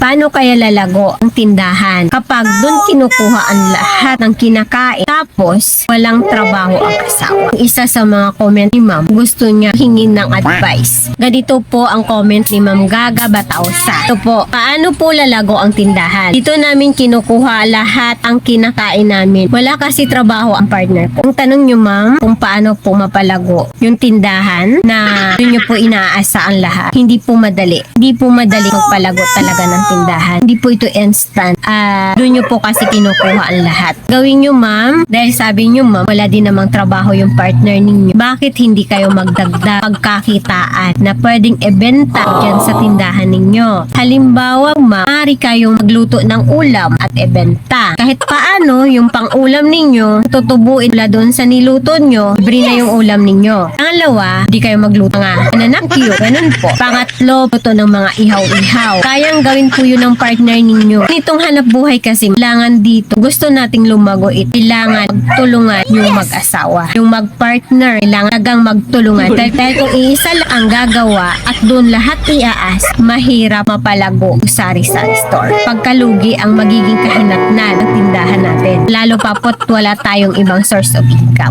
Paano kaya lalago ang tindahan kapag doon kinukuha ang lahat ng kinakain tapos walang trabaho ang asawa? Isa sa mga comment ni Ma'am, gusto niya hingin ng advice. Ganito po ang comment ni Ma'am Gaga Bataosa. Ito po, paano po lalago ang tindahan? Dito namin kinukuha lahat ang kinakain namin. Wala kasi trabaho ang partner ko. Ang tanong niyo Ma'am, kung paano po mapalago yung tindahan na doon niyo po inaasa ang lahat. Hindi po madali. Hindi po madali magpalago talaga ng tindahan. Hindi po ito instant. Doon nyo po kasi kinukuha ang lahat. Gawin nyo Ma'am, dahil sabi nyo Ma'am, wala din namang trabaho yung partner ninyo. Bakit hindi kayo magdagdag pagkakitaan na pwedeng ibenta dyan sa tindahan ninyo? Halimbawa Ma'am, maaari kayong magluto ng ulam at ibenta. Kahit paano, yung pang-ulam ninyo, tutubuin mula doon sa niluto nyo, libre na yung ulam ninyo. Pangalawa, hindi kayo magluto nga nanakyo. Ganun po. Pangatlo, luto ng mga ihaw-ihaw. Kayang gawin po yun ng partner ninyo. Nitong hanap buhay kasi, kailangan dito, gusto nating lumago ito. Kailangan magtulungan yung mag-asawa. Yung mag-partner, kailangan nagang magtulungan. Dahil kung iisa lang ang gagawa at doon lahat iaas, mahirap mapalago yung sari-sari store. Pagkalugi ang magiging kahinatnan ng tindahan natin. Lalo pa po't wala tayong ibang source of income.